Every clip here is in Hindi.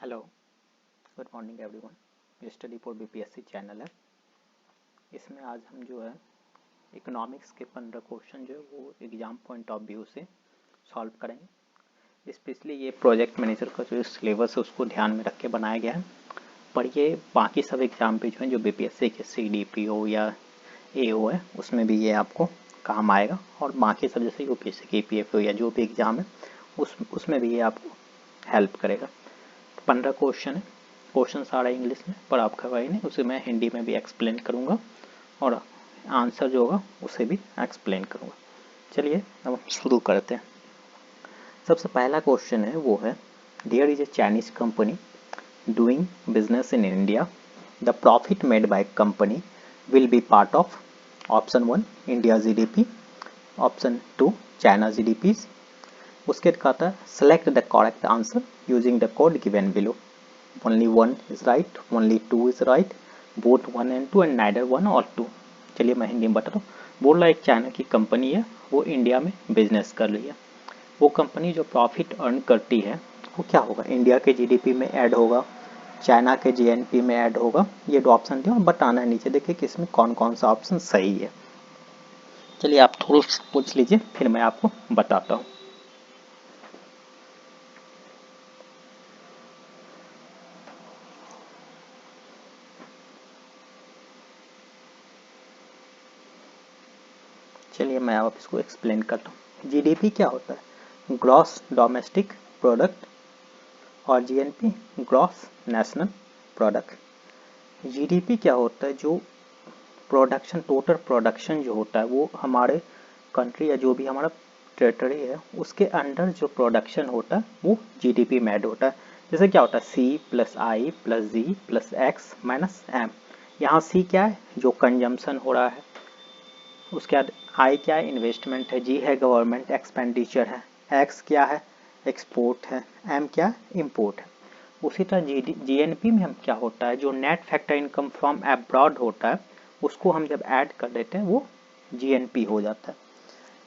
Hello, good morning everyone. ये स्टडी फॉर बीपीएससी चैनल है। इसमें आज हम जो है इकोनॉमिक्स के 15 क्वेश्चन जो है वो एग्जाम पॉइंट ऑफ व्यू से सॉल्व करेंगे। स्पेशली ये प्रोजेक्ट मैनेजर का जो सिलेबस है उसको ध्यान में रख के बनाया गया है, पर ये बाकी सब एग्जाम पे जो है जो बीपीएससी के सीडीपीओ या एओ है उसमें भी ये आपको काम आएगा, और बाकी सब जैसे यूपीएससी के पीएफओ या जो भी एग्जाम है उसमें भी ये आपको हेल्प करेगा। 15 क्वेश्चन है। क्वेश्चन सारा इंग्लिश में, पर आपका भाई नहीं, उसे मैं हिंदी में भी एक्सप्लेन करूँगा और आंसर जो होगा उसे भी एक्सप्लेन करूँगा। चलिए अब शुरू करते हैं। सबसे पहला क्वेश्चन है वो है, there is a Chinese company doing business in India, the profit made by company will be part of option 1 India GDP, option 2 China GDP. उसके कहता है select the correct answer using the code given below. Only 1 is right, only 2 is right, both 1 and 2 and neither 1 or 2। चलिए मैं हिंदी में बताता हूँ। बोल रहा है एक चाइना की कंपनी है, वो इंडिया में बिजनेस कर रही है। वो कंपनी जो प्रॉफिट अर्न करती है वो क्या होगा, इंडिया के जीडीपी में ऐड होगा, चाइना के जीएनपी में ऐड होगा। ये दो ऑप्शन दिया और बताना है नीचे, देखिए कि इसमें कौन कौन सा ऑप्शन सही है। चलिए आप थोड़ा पूछ लीजिए, फिर मैं आपको बताता हूँ। चलिए मैं आप इसको एक्सप्लेन करता हूँ। जीडीपी क्या होता है, ग्रॉस डोमेस्टिक प्रोडक्ट, और GNP gross national product. GDP क्या होता है, जो प्रोडक्शन, टोटल प्रोडक्शन जो होता है वो हमारे कंट्री या जो भी हमारा टेरिटरी है उसके अंडर जो प्रोडक्शन होता है वो जीडीपी में ऐड होता है। जैसे क्या होता है, सी प्लस आई प्लस जी प्लस एक्स माइनस एम। यहाँ सी क्या है, जो कंजम्पशन हो रहा है, उसके बाद आई क्या है, इन्वेस्टमेंट है, जी है गवर्नमेंट एक्सपेंडिचर है, एक्स क्या है, एक्सपोर्ट है, एम क्या है, इम्पोर्ट है। उसी तरह जीएनपी में हम क्या होता है, जो net factor income from abroad होता है उसको हम जब ऐड कर देते हैं वो जीएनपी हो जाता है।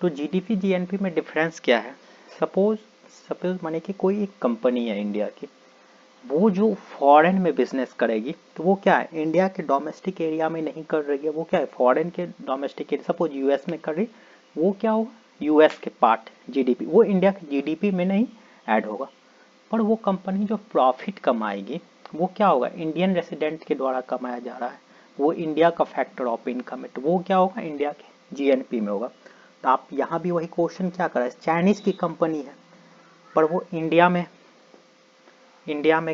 तो जीडीपी जीएनपी में डिफरेंस क्या है, सपोज सपोज माने कि कोई एक कंपनी है इंडिया की, वो जो फॉरेन में बिजनेस करेगी तो वो क्या है, इंडिया के डोमेस्टिक एरिया में नहीं कर रही है, वो क्या है फॉरेन के डोमेस्टिक एरिया, सपोज यूएस में कर रही, वो क्या होगा, यूएस के पार्ट जीडीपी, वो इंडिया के जीडीपी में नहीं ऐड होगा। पर वो कंपनी जो प्रॉफिट कमाएगी वो क्या होगा, इंडियन रेसिडेंट के द्वारा कमाया जा रहा है, वो इंडिया का फैक्टर ऑफ इनकम है, तो वो क्या होगा, इंडिया के जीएनपी में होगा। तो आप यहाँ भी वही क्वेश्चन क्या कर रहे हैं, चाइनीज की कंपनी है पर वो इंडिया में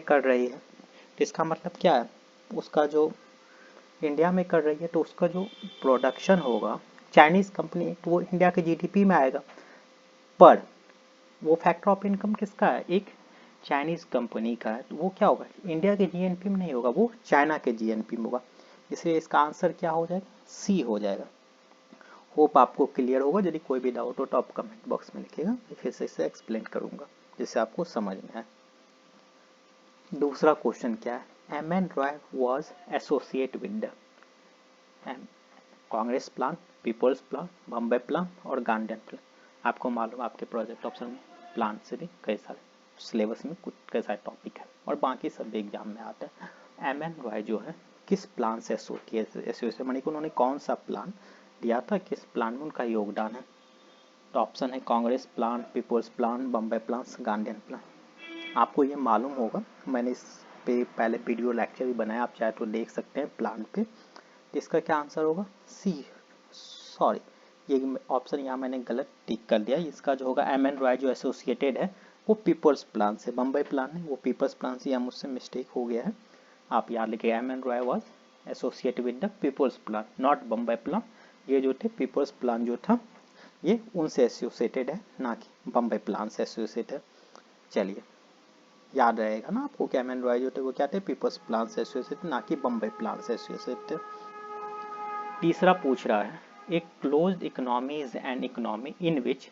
कर रही है, तो इसका मतलब क्या है, उसका जो इंडिया में कर रही है तो उसका जो प्रोडक्शन होगा, चाइनीज कंपनी तो वो इंडिया के जीडीपी में आएगा, पर वो फैक्टर ऑफ इनकम किसका है, एक चाइनीज कंपनी का है, तो वो क्या होगा, इंडिया के जीएनपी में नहीं होगा, वो चाइना के जीएनपी में होगा। इसलिए इसका आंसर क्या हो जाएगा, सी हो जाएगा। होप आपको क्लियर होगा। यदि कोई भी डाउट हो तो आप कमेंट बॉक्स में लिखिएगा, फिर से इसे एक्सप्लेन करूंगा जिससे आपको समझ में आए। दूसरा क्वेश्चन क्या है, M N Roy was associate with the Congress plan, people's plan, Bombay plan और गांधी प्लान। आपको मालूम है आपके प्रोजेक्ट ऑप्शन में प्लान से भी कई सारे सिलेबस में कुछ कई सारे टॉपिक है और बाकी सब एग्जाम में आते हैं। एम एन रॉय जो है किस प्लान से एसोसिएट मानी कि उन्होंने कौन सा प्लान दिया था, किस प्लान में उनका योगदान है। तो ऑप्शन है Congress plan, people's plan, Bombay plan, Gandhian plan. आपको ये मालूम होगा, मैंने इस पे पहले वीडियो लेक्चर भी बनाया, आप चाहे तो देख सकते हैं प्लान पे। इसका क्या आंसर होगा, सी। सॉरी, ये ऑप्शन यहाँ मैंने गलत टिक कर दिया। इसका जो होगा एम एन रॉय जो एसोसिएटेड है वो पीपल्स प्लान से, बम्बई प्लान है वो पीपल्स प्लान से, या मुझसे मिस्टेक हो गया है। आप याद लिखिए, M N Roy was associated with the people's plan not Bombay plan. ये जो थे पीपल्स प्लान जो था ये उनसे एसोसिएटेड है, ना कि बम्बई प्लान से एसोसिएटेड। चलिए याद रहेगा ना आपको, एम एन रॉय जो थे वो क्या थे, पीपल्स प्लान से एसोसिएटेड, ना कि बम्बई प्लान से एसोसिएटेड। तीसरा पूछ रहा है, एक closed economy is an economy in which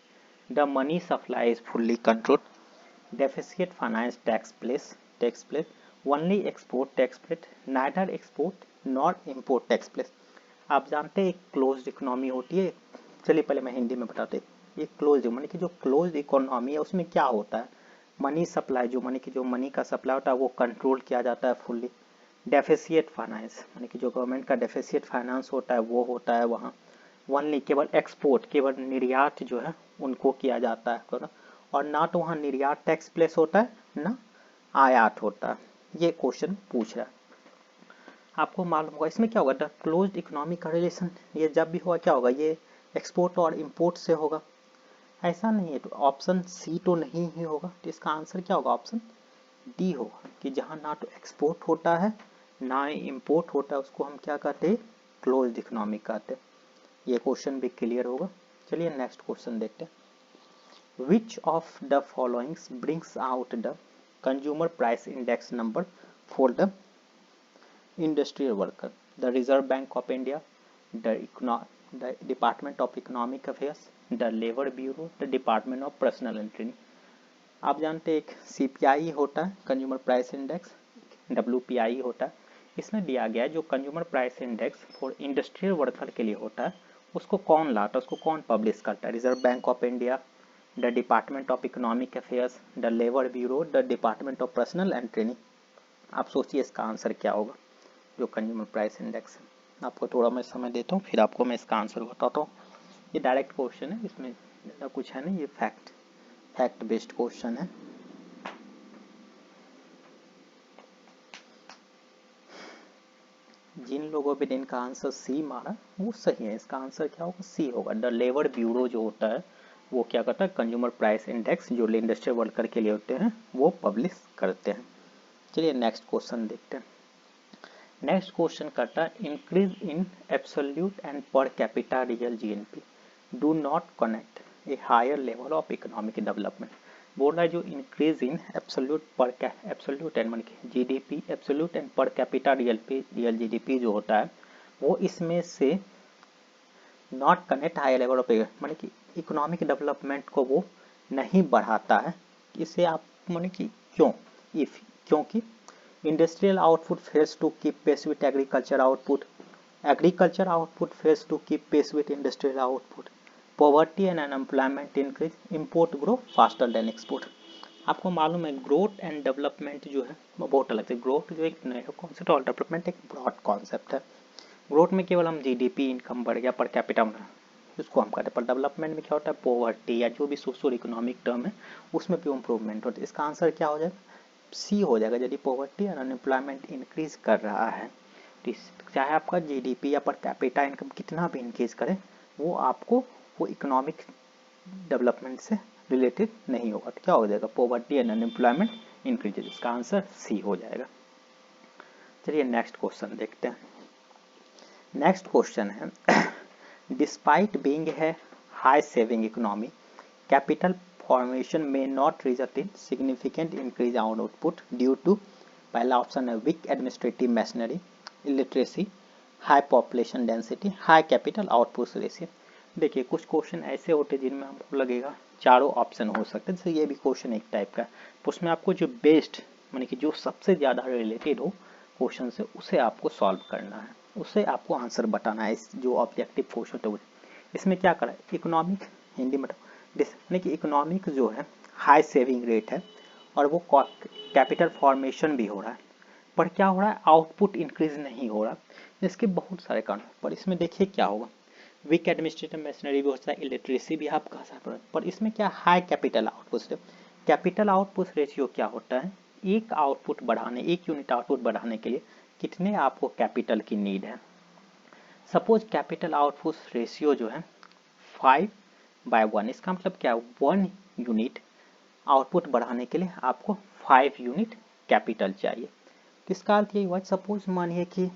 the money supply is fully controlled, deficit finance takes place, only export takes place, neither export not import takes place. आप जानते हैं एक क्लोज्ड इकोनॉमी होती है, चलिए पहले मैं हिंदी में बताते हैं। ये क्लोज्ड माने कि जो क्लोज्ड इकोनॉमी है उसमें क्या होता है, मनी सप्लाई, जो मनी का सप्लाई होता है वो कंट्रोल किया जाता है फुल्ली। डेफिसिट फाइनेंस, यानी कि जो गवर्नमेंट का डेफिसिट फाइनेंस होता है वो होता है वहाँ। ओनली, केवल एक्सपोर्ट, केवल निर्यात जो है उनको किया जाता है, और ना तो वहाँ निर्यात टैक्स प्लेस होता है ना आयात होता है। ये क्वेश्चन पूछ रहा है। आपको मालूम होगा इसमें क्या होगा, द क्लोज्ड इकोनॉमिक का रिलेशन, ये जब भी होगा क्या होगा, ये एक्सपोर्ट और इम्पोर्ट से होगा। ऐसा नहीं है, तो ऑप्शन सी तो नहीं ही होगा, तो इसका आंसर क्या होगा, ऑप्शन डी होगा, कि जहाँ ना तो एक्सपोर्ट होता है ना ही इम्पोर्ट होता है उसको हम क्या कहते हैं, क्लोज्ड इकोनॉमिक कहते हैं। ये क्वेश्चन भी क्लियर होगा। चलिए नेक्स्ट क्वेश्चन देखते हैं। विच of the followings brings out the consumer price index number for the industrial worker, the Reserve Bank of India, the Department of Economic Affairs, the Labor Bureau, the Department of Personal and Training। आप जानते हैं एक CPI होता है कंज्यूमर प्राइस इंडेक्स, WPI होता है। इसमें दिया गया है जो consumer price index for industrial worker के लिए होता है उसको कौन लाता है, उसको कौन पब्लिश करता है, reserve bank of India, the department of economic affairs, the labour bureau, the department of personal and training. आप सोचिए इसका आंसर क्या होगा, जो कंज्यूमर प्राइस इंडेक्स है। आपको थोड़ा मैं समय देता हूँ फिर आपको मैं इसका आंसर बताता हूँ। ये डायरेक्ट क्वेश्चन है, इसमें ज़्यादा कुछ है नहीं, ये फैक्ट बेस्ड क्वेश्चन है। जिन लोगों ने इनका आंसर सी मारा वो सही है, इसका आंसर क्या होगा, सी होगा। द लेबर ब्यूरो जो होता है वो क्या करता है, कंज्यूमर प्राइस इंडेक्स जो इंडस्ट्रियल वर्कर के लिए होते हैं वो पब्लिश करते हैं। चलिए नेक्स्ट क्वेश्चन देखते हैं। नेक्स्ट क्वेश्चन करता है, increase in absolute and per capita real GNP do not connect a higher level of economic development. बोल रहा है जो increase in absolute and money GDP, absolute and per capita real GDP जो होता है वो इसमें से not connect higher level of मानी कि इकोनॉमिक डेवलपमेंट को वो नहीं बढ़ाता है। इसे आप मानी कि क्यों, इफ, क्योंकि industrial output fails to keep pace with agriculture output fails to keep pace with industrial output, poverty and unemployment increase, import grow faster than export। आपको मालूम है ग्रोथ एंड डेवलपमेंट जो है वो बहुत अलग है। ग्रोथ जो एक नया कॉन्सेप्ट और डेवलपमेंट एक ब्रॉड कॉन्सेप्ट है। ग्रोथ में केवल हम जीडीपी इनकम बढ़ गया पर कैपिटा में उसको हम कहते हैं, पर डेवलपमेंट में क्या होता है, पॉवर्टी या जो भी सोशल इकोनॉमिक टर्म है उसमें भी इम्प्रूवमेंट होता है। इसका आंसर क्या हो जाएगा, सी हो जाएगा। यदि पॉवर्टी और अनएम्प्लॉयमेंट इंक्रीज कर रहा है तो चाहे आपका जीडीपी या पर कैपिटा इनकम कितना भी इंक्रीज करे वो आपको वो इकोनॉमिक डेवलपमेंट से रिलेटेड नहीं होगा। तो क्या हो जाएगा, पॉवर्टी एंड अनएम्प्लॉयमेंट इंक्रीजेज। इसका आंसर सी हो जाएगा। चलिए नेक्स्ट क्वेश्चन देखते हैं। नेक्स्ट क्वेश्चन है, डिस्पाइट बीइंग है high saving economy, capital formation may not result in significant increase in output due to, पहला ऑप्शन है weak administrative machinery, illiteracy, high population density, high capital output ratio। देखिए कुछ क्वेश्चन ऐसे होते हैं जिनमें हमको लगेगा चारों ऑप्शन हो सकते हैं, जैसे ये भी क्वेश्चन एक टाइप का है, तो उसमें आपको जो बेस्ट माने कि जो सबसे ज़्यादा रिलेटेड हो क्वेश्चन से उसे आपको सॉल्व करना है, उसे आपको आंसर बताना है। इस जो ऑब्जेक्टिव क्वेश्चन है इसमें क्या करा है, इकोनॉमिक, हिंदी में यानी कि इकोनॉमिक जो है हाई सेविंग रेट है और वो कैपिटल फॉर्मेशन भी हो रहा है, पर क्या हो रहा है, आउटपुट इंक्रीज नहीं हो रहा। इसके बहुत सारे कारण, पर इसमें देखिए क्या होगा, वीक एडमिनिस्ट्रेटिव मशीनरी भी होता है, इलिटरेसी भी आप कह सकते हैं, पर इसमें क्या high capital output. Capital output ratio क्या होता है, एक आउटपुट बढ़ाने, एक यूनिट आउटपुट बढ़ाने के लिए कितने आपको कैपिटल की नीड है। सपोज कैपिटल आउटपुट रेशियो जो है 5/1, इसका मतलब क्या है, 1 यूनिट आउटपुट बढ़ाने के लिए आपको 5 यूनिट कैपिटल चाहिए। तो इसका अर्थ यही हुआ, सपोज मानिए कि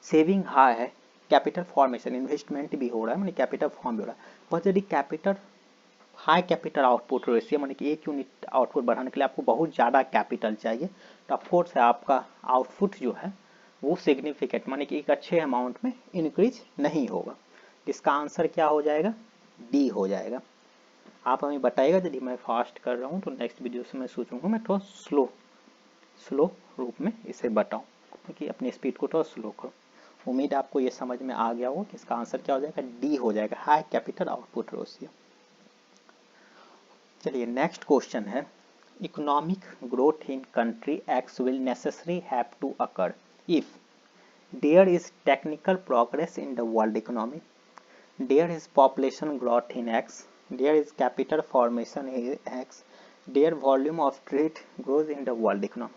सेविंग हाई है, कैपिटल फॉर्मेशन इन्वेस्टमेंट भी हो रहा है, मानी कैपिटल फॉर्म भी हो रहा है, पर यदि capital high capital output ratio मानी कि एक यूनिट आउटपुट बढ़ाने के लिए आपको बहुत ज़्यादा कैपिटल चाहिए, तो ऑफकोर्स आपका आउटपुट जो है वो सिग्निफिकेंट मानी कि एक अच्छे अमाउंट में इंक्रीज नहीं होगा। इसका आंसर क्या हो जाएगा, डी हो जाएगा। आप हमें बताइएगा, यदि मैं फास्ट कर रहा हूँ तो नेक्स्ट वीडियो से मैं सोचूंगा मैं थोड़ा स्लो रूप में इसे बताऊँ, क्योंकि अपनी स्पीड को थोड़ा स्लो करो। उम्मीद आपको ये समझ में आ गया हो कि इसका आंसर क्या हो जाएगा, डी हो जाएगा, हाई कैपिटल आउटपुट रेशियो। चलिए नेक्स्ट क्वेश्चन है, economic growth in country X will necessarily have to occur if there is technical progress in the world economy, there is population growth in X, there is capital formation in X, their volume of trade grows in the world economy.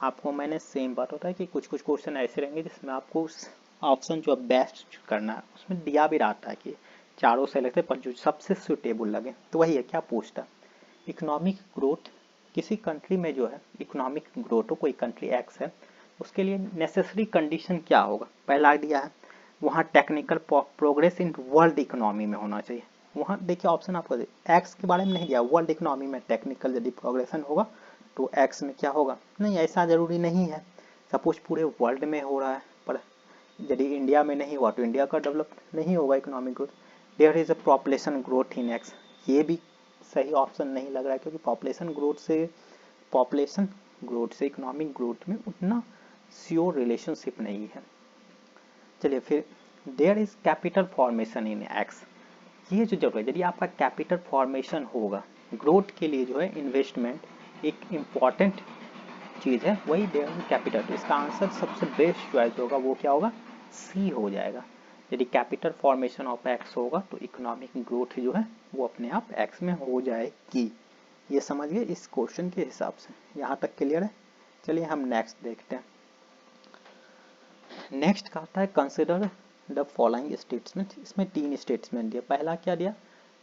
आपको मैंने सेम बात होता है कि कुछ कुछ क्वेश्चन ऐसे रहेंगे जिसमें आपको उस ऑप्शन जो बेस्ट करना है उसमें दिया भी रहता है कि चारों से लगते पर जो सबसे सुटेबल लगे, तो वही है क्या पूछता है इकोनॉमिक ग्रोथ किसी कंट्री में जो है इकोनॉमिक ग्रोथ हो, कोई कंट्री एक्स है, उसके लिए नेसेसरी कंडीशन क्या होगा। पहला दिया है वहाँ technical progress in world economy में होना चाहिए। वहाँ देखिए ऑप्शन आपको एक्स के बारे में नहीं दिया, वर्ल्ड इकोनॉमी में टेक्निकल यदि प्रोग्रेशन होगा तो एक्स में क्या होगा, नहीं ऐसा जरूरी नहीं है। सपोज पूरे वर्ल्ड में हो रहा है पर यदि इंडिया में नहीं हुआ तो इंडिया का डेवलप नहीं होगा economic growth. There is a population growth in X, ये भी सही ऑप्शन नहीं लग रहा है क्योंकि पॉपुलेशन ग्रोथ से इकोनॉमिक ग्रोथ में उतना श्योर रिलेशनशिप नहीं है। चलिए फिर there is capital formation in X, ये जो जरूरत है यदि आपका कैपिटल फॉर्मेशन होगा ग्रोथ के लिए जो है इन्वेस्टमेंट एक इम्पॉर्टेंट चीज़ है, वही देयर इज कैपिटल। तो इसका आंसर सबसे बेस्ट चॉइस होगा वो क्या होगा, सी हो जाएगा। यदि कैपिटल फॉर्मेशन ऑफ एक्स होगा तो इकोनॉमिक ग्रोथ जो है वो अपने आप एक्स में हो जाएगी। ये समझ गए इस क्वेश्चन के हिसाब से, यहाँ तक क्लियर है। चलिए हम नेक्स्ट देखते हैं। नेक्स्ट का आता है कंसिडर द फॉलोइंग स्टेटमेंट। इसमें 3 स्टेटमेंट दिया। पहला क्या दिया,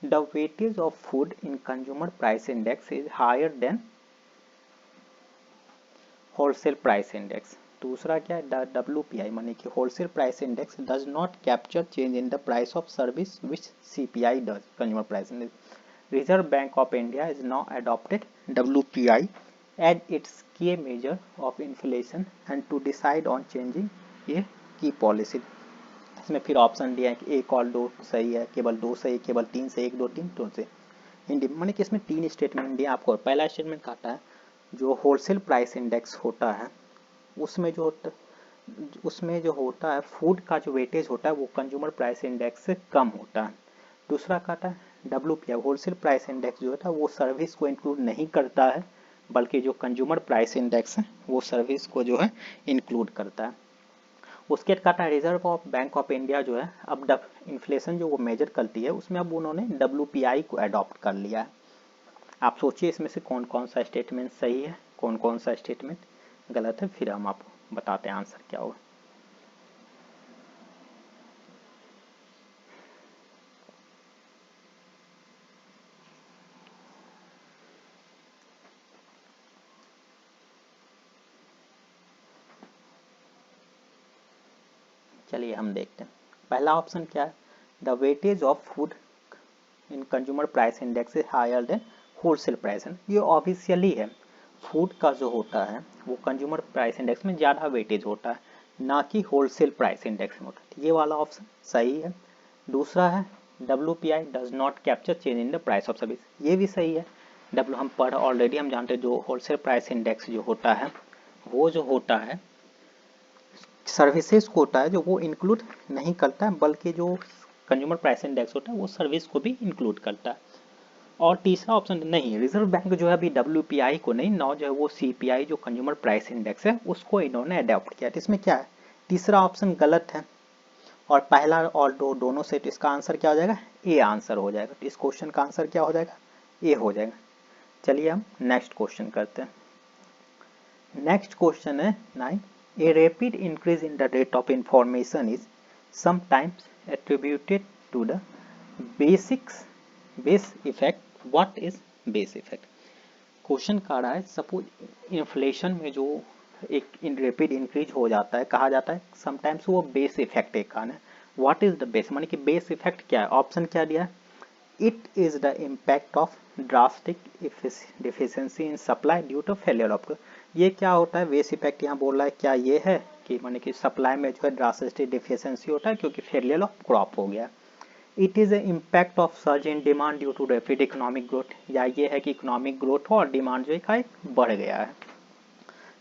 the weightage of food in consumer price index is higher than wholesale price index. दूसरा क्या है, द WPI माने कि wholesale price index does not capture change in the price of service which CPI does, consumer price index. Reserve bank of India is now adopted WPI as its key measure of inflation and to decide on changing ये की पॉलिसी। इसमें फिर ऑप्शन दिया है कि 1 और 2 सही है, केवल 2 सही, केवल 3 से 1 2 3 2 से हिंदी माने कि इसमें 3 स्टेटमेंट दिया आपको। पहला स्टेटमेंट कहता है जो होलसेल प्राइस इंडेक्स होता है उसमें जो होता है फूड का जो वेटेज होता है वो कंज्यूमर प्राइस इंडेक्स से कम होता है। दूसरा कहता है WPI होलसेल प्राइस इंडेक्स जो होता है वो सर्विस को इंक्लूड नहीं करता है, बल्कि जो कंज्यूमर प्राइस इंडेक्स है वो सर्विस को जो है इंक्लूड करता है। उसके कहता है reserve of bank of India जो है अब इन्फ्लेशन जो वो मेजर करती है उसमें अब उन्होंने WPI को अडॉप्ट कर लिया है। आप सोचिए इसमें से कौन कौन सा स्टेटमेंट सही है, कौन कौन सा स्टेटमेंट गलत है, फिर हम आपको बताते हैं आंसर क्या होगा। चलिए हम देखते हैं। पहला ऑप्शन क्या है, the weightage of food in consumer price index is higher than wholesale price. ये ऑब्वियसली है, फूड का जो होता है वो कंज्यूमर प्राइस इंडेक्स में ज़्यादा वेटेज होता है, ना कि होलसेल प्राइस इंडेक्स में होता है। ये वाला ऑप्शन सही है। दूसरा है WPI does not capture change in the price of service, ये भी सही है। हम पढ़ ऑलरेडी हम जानते हैं जो होलसेल प्राइस इंडेक्स जो होता है वो जो होता है सर्विसेज को होता है जो वो इंक्लूड नहीं करता है, बल्कि जो कंज्यूमर प्राइस इंडेक्स होता है वो सर्विस को भी इंक्लूड करता है। और तीसरा ऑप्शन नहीं, रिजर्व बैंक जो है अभी WPI को नहीं, नौ जो है वो CPI जो कंज्यूमर प्राइस इंडेक्स है उसको इन्होंने अडॉप्ट किया। तो इसमें क्या है, तीसरा ऑप्शन गलत है और पहला और दोनों से, तो इसका आंसर क्या हो जाएगा, ए आंसर हो जाएगा। तो इस क्वेश्चन का आंसर क्या हो जाएगा, ए हो जाएगा। चलिए हम नेक्स्ट क्वेश्चन करते हैं। नेक्स्ट क्वेश्चन है 9, a rapid increase in the rate of information is sometimes attributed to the base effect. What is base effect? Question कह रहा है सपोज इन्फ्लेशन में जो एक रैपिड इंक्रीज हो जाता है, कहा जाता है समटाइम्स वो बेस इफेक्ट एक कारण है। व्हाट इज द बेस माने कि बेस इफेक्ट क्या है, ऑप्शन क्या दिया है, it is the impact of drastic deficiency in supply due to failure of. ये क्या होता है बेस इफेक्ट, यहाँ बोल रहा है क्या ये है कि माने कि सप्लाई में जो है ड्रास्टिक डिफिशियंसी होता है क्योंकि फेलियर ऑफ क्रॉप हो गया। It is a impact of surge in demand due to rapid economic growth, या ये है कि इकोनॉमिक ग्रोथ हो और डिमांड जो है बढ़ गया है।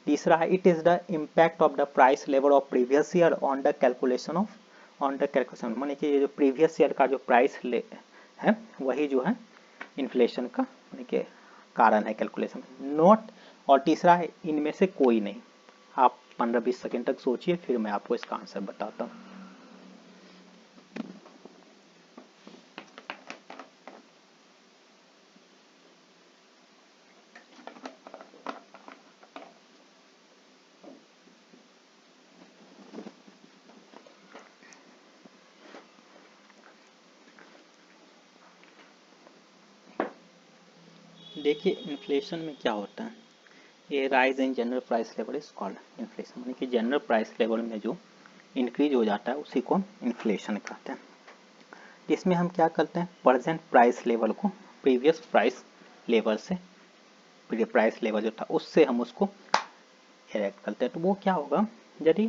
तीसरा है it is the impact of the price level of previous year on the calculation माने कि ये जो प्रीवियस ईयर का जो प्राइस है वही जो है इन्फ्लेशन का माने कि कारण है कैलकुलेशन में, नॉट, और तीसरा है इनमें से कोई नहीं। आप 15-20 सेकेंड तक सोचिए, फिर मैं आपको इसका आंसर बताता हूँ। देखिए इन्फ्लेशन में क्या होता है, ये rise in general price level is called inflation, यानी कि जनरल प्राइस लेवल में जो इंक्रीज हो जाता है उसी को हम इन्फ्लेशन कहते हैं। इसमें हम क्या करते हैं, प्रेजेंट प्राइस लेवल को प्रीवियस प्राइस लेवल से, प्राइस लेवल जो था उससे हम उसको इरेक्ट करते हैं। तो वो क्या होगा, यदि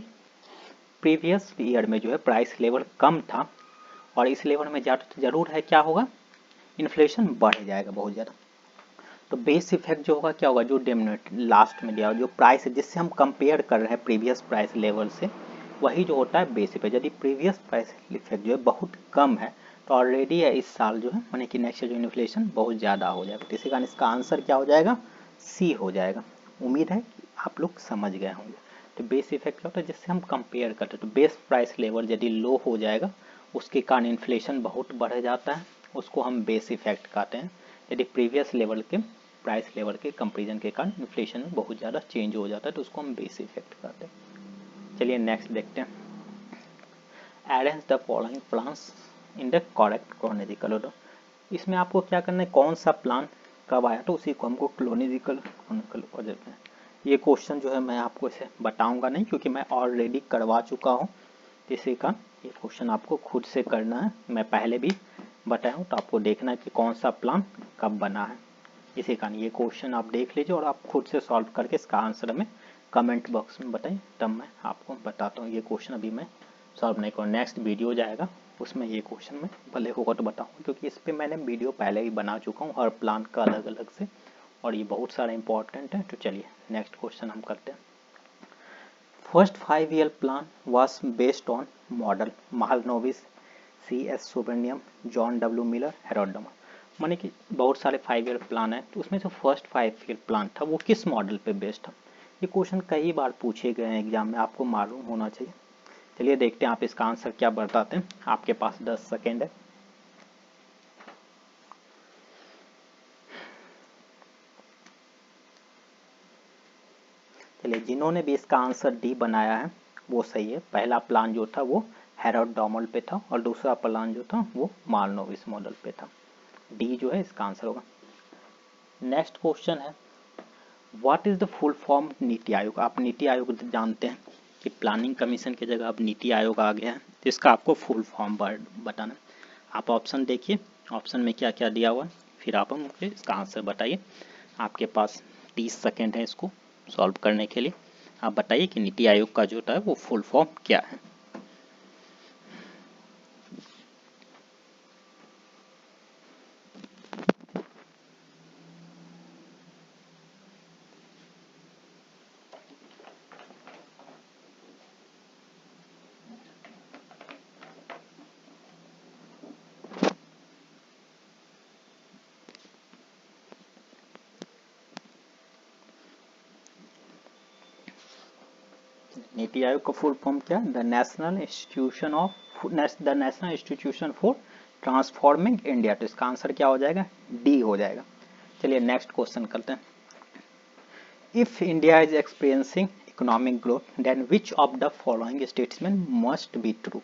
प्रीवियस ईयर में जो है प्राइस लेवल कम था और इस लेवल में जरूर है क्या होगा, इन्फ्लेशन बढ़ जाएगा बहुत ज़्यादा। तो बेस इफेक्ट जो होगा क्या होगा, जो डिनोमिनेटर लास्ट में दिया जो प्राइस है जिससे हम कंपेयर कर रहे हैं प्रीवियस प्राइस लेवल से, वही जो होता है बेस इफेक्ट। यदि प्रीवियस प्राइस इफेक्ट जो है बहुत कम है तो ऑलरेडी है इस साल जो है माने कि नेक्स्ट जो इन्फ्लेशन बहुत ज़्यादा हो जाएगा। तो इसी कारण इसका आंसर क्या हो जाएगा, सी हो जाएगा। उम्मीद है कि आप लोग समझ गए होंगे। तो बेस इफेक्ट क्या होता है, जिससे हम कंपेयर करते हैं। तो बेस प्राइस लेवल यदि लो हो जाएगा उसके कारण इन्फ्लेशन बहुत बढ़ जाता है, उसको हम बेस इफेक्ट कहते हैं। यदि प्रीवियस लेवल के प्राइस लेवल के कंपेरिजन के कारण इन्फ्लेशन में बहुत ज़्यादा चेंज हो जाता है तो उसको हम बेस इफेक्ट कहते हैं। चलिए नेक्स्ट देखते हैं, arrange the following plans in the correct chronological order. इसमें आपको क्या करना है, कौन सा प्लान कब आया तो उसी को हमको क्रोनोलॉजिकल ऑर्डर में। ये क्वेश्चन जो है मैं आपको इसे बताऊंगा नहीं क्योंकि मैं ऑलरेडी करवा चुका हूँ, इसी का ये क्वेश्चन आपको खुद से करना है। मैं पहले भी बताया हूँ तो आपको देखना है कि कौन सा प्लान कब बना है। इसी कारण ये क्वेश्चन आप देख लीजिए और आप खुद से सॉल्व करके इसका आंसर हमें कमेंट बॉक्स में बताएं, तब मैं आपको बताता हूँ। ये क्वेश्चन अभी मैं सॉल्व नहीं करूँ, नेक्स्ट वीडियो जाएगा उसमें ये क्वेश्चन मैं भले होगा तो बताऊँ, क्योंकि इस पर मैंने वीडियो पहले ही बना चुका हूँ हर प्लान का अलग अलग से, और ये बहुत सारा इंपॉर्टेंट है। तो चलिए नेक्स्ट क्वेश्चन हम करते हैं। First 5-year plan was based on model Mahalanobis, C.S. Subramaniam, John W Miller, Harold Dummer. माने कि बहुत सारे 5-year प्लान है, तो उसमें जो फर्स्ट 5-year प्लान था वो किस मॉडल पे बेस्ड था। ये क्वेश्चन कई बार पूछे गए हैं एग्जाम में, आपको मालूम होना चाहिए। चलिए देखते हैं आप इसका आंसर क्या बताते हैं। आपके पास 10 सेकेंड है। चलिए जिन्होंने भी इसका आंसर डी बनाया है वो सही है। पहला प्लान जो था वो हेरोल्ड डॉमल पे था और दूसरा प्लान जो था वो महालनोबिस मॉडल पे था। डी जो है इसका आंसर होगा। नेक्स्ट क्वेश्चन है, what is the full form NITI Aayog. आप नीति आयोग जानते हैं कि प्लानिंग कमीशन की जगह अब नीति आयोग आ गया है, तो इसका आपको फुल फॉर्म बताना। आप ऑप्शन देखिए, ऑप्शन में क्या क्या दिया हुआ है, फिर आप मुझे इसका आंसर बताइए। आपके पास 30 सेकेंड है इसको सॉल्व करने के लिए। आप बताइए कि नीति आयोग का जो है वो फुल फॉर्म क्या है। नीति आयोग का फुल फॉर्म क्या है, the national institution for transforming India. तो इसका आंसर क्या हो जाएगा, डी हो जाएगा। चलिए नेक्स्ट क्वेश्चन करते हैं। If India is experiencing economic growth then which of the following statement must be true.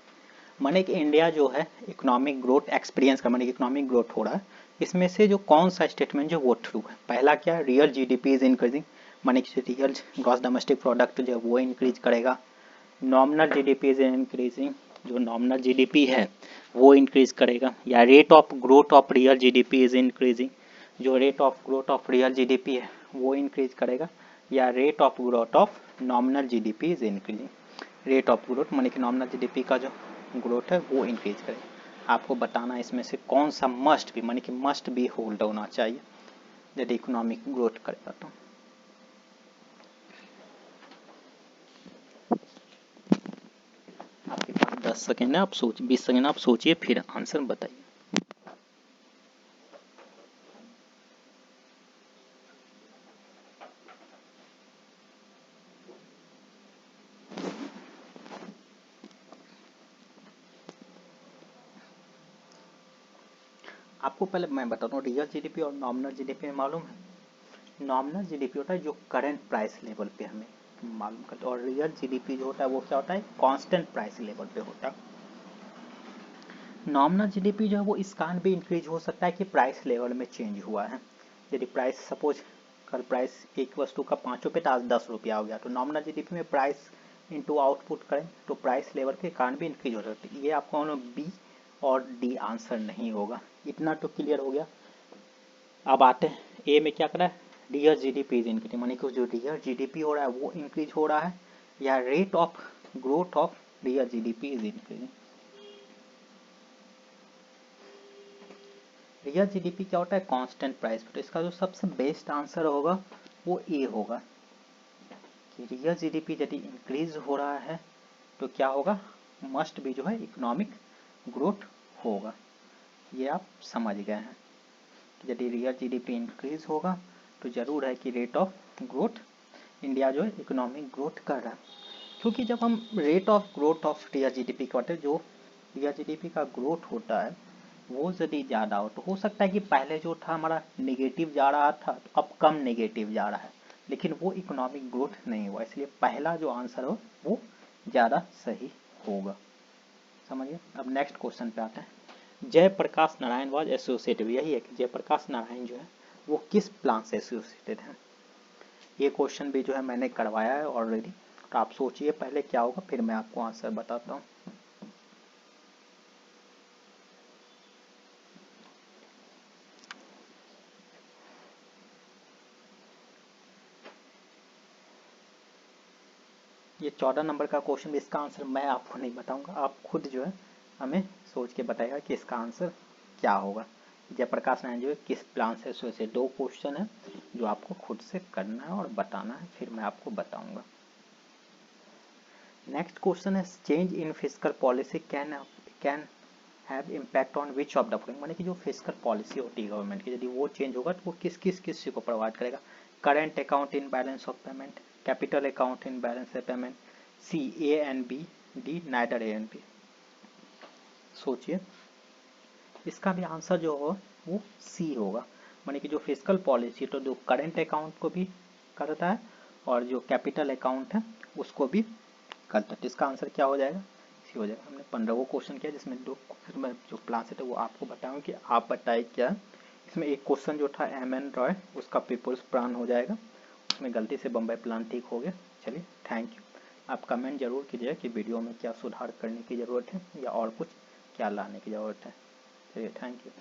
माने कि इंडिया जो है इकोनॉमिक ग्रोथ एक्सपीरियंस का, माने कि इकोनॉमिक ग्रोथ हो रहा है, इसमें से जो कौन सा स्टेटमेंट जो वो ट्रू है। पहला क्या, रियल जीडीपी इज इंक्रीजिंग, माने कि रियल ग्रॉस डोमेस्टिक प्रोडक्ट जो है वो इंक्रीज करेगा। नॉमिनल जीडीपी इज इंक्रीजिंग, जो नॉमिनल जीडीपी है वो इंक्रीज करेगा। या rate of growth of real GDP is increasing, जो rate of growth of real GDP है वो इंक्रीज करेगा। या rate of growth of nominal GDP is increasing, rate of growth माने कि नॉमिनल जीडीपी का जो ग्रोथ है वो इंक्रीज करेगा। आपको बताना इसमें से कौन सा मस्ट भी, माने कि मस्ट भी होल्ड होना चाहिए यदि इकोनॉमिक ग्रोथ करेगा तो। आपके पास 10 सेकेंड है, आप सोच 20 सेकेंड आप सोचिए फिर आंसर बताइए। आपको पहले मैं बताता हूँ, रियल जीडीपी और नॉमिनल जीडीपी में मालूम है, नॉमिनल जीडीपी होता है जो करंट प्राइस लेवल पे हमें मालूम करते हैं, और रियल जीडीपी जो होता है वो क्या होता है, कांस्टेंट प्राइस लेवल पे होता है। नॉमिनल जीडीपी जो है वो इस कारण भी इंक्रीज हो सकता है कि प्राइस लेवल में चेंज हुआ है। यदि प्राइस सपोज कल प्राइस एक वस्तु का 5 रुपये था, आज 10 रुपया हो गया, तो नॉमिनल जीडीपी में प्राइस इंटू आउटपुट करें तो प्राइस लेवल के कारण भी इंक्रीज हो सकती है। ये आपको बी और डी आंसर नहीं होगा। इतना तो क्लियर हो गया। अब आते हैं ए में, क्या करा है, रियल जीडीपी इज इंक्रीज, मानी कि जो रियल जीडीपी हो रहा है वो इंक्रीज हो रहा है, या rate of growth of real GDP is increasing. Real GDP क्या होता है, कांस्टेंट प्राइस, तो इसका जो सबसे बेस्ट आंसर होगा वो ए होगा कि रियल जीडीपी यदि इंक्रीज हो रहा है तो क्या होगा, मस्ट भी जो है इकोनॉमिक ग्रोथ होगा। ये आप समझ गए हैं, यदि रियल जीडीपी इंक्रीज होगा तो जरूर है कि रेट ऑफ ग्रोथ, इंडिया जो है इकोनॉमिक ग्रोथ कर रहा है। क्योंकि जब हम rate of growth of real GDP करते हैं, जो रियल जीडीपी का ग्रोथ होता है वो यदि ज़्यादा हो तो हो सकता है कि पहले जो था हमारा नेगेटिव जा रहा था तो अब कम नेगेटिव जा रहा है, लेकिन वो इकोनॉमिक ग्रोथ नहीं हुआ, इसलिए पहला जो आंसर हो वो ज़्यादा सही होगा। समझिए। अब नेक्स्ट क्वेश्चन पे आते हैं। जयप्रकाश नारायण वाज एसोसिएटेड, यही है कि जयप्रकाश नारायण जो है वो किस प्लान से एसोसिएटेड है। ये क्वेश्चन भी जो है मैंने करवाया है ऑलरेडी, तो आप सोचिए पहले क्या होगा, फिर मैं आपको आंसर बताता हूँ। ये 14 नंबर का क्वेश्चन, इसका आंसर मैं आपको नहीं बताऊंगा, आप खुद जो है हमें सोच के बताएगा कि इसका आंसर क्या होगा। जयप्रकाश नारायण जो है किस प्लान से एसोसिएटेड, 2 क्वेश्चन है जो आपको खुद से करना है और बताना है, फिर मैं आपको बताऊंगा। नेक्स्ट क्वेश्चन है, change in fiscal policy can have impact on which of the following, माने कि जो फिस्कल पॉलिसी होती है गवर्नमेंट की, यदि वो चेंज होगा तो वो किस किस किस को प्रोवाइड करेगा। Current account in balance of payment, capital account in balance of payment, C A and B, D neither A and B. सोचिए, इसका भी आंसर जो होगा वो सी होगा, माने कि जो फिस्कल पॉलिसी तो जो करेंट अकाउंट को भी करता है और जो कैपिटल अकाउंट है उसको भी करता है। तो इसका आंसर क्या हो जाएगा, सी हो जाएगा। हमने 15 क्वेश्चन किया जिसमें 2, फिर मैं जो प्लान से था वो आपको बताऊँ कि आप बताए क्या। इसमें एक क्वेश्चन जो था एम.एन. रॉय, उसका पीपुल्स प्लान हो जाएगा, उसमें गलती से बम्बई प्लान ठीक हो गया। चलिए थैंक यू। आप कमेंट जरूर कीजिए कि वीडियो में क्या सुधार करने की ज़रूरत है या और कुछ क्या लाने की ज़रूरत है। चलिए थैंक यू।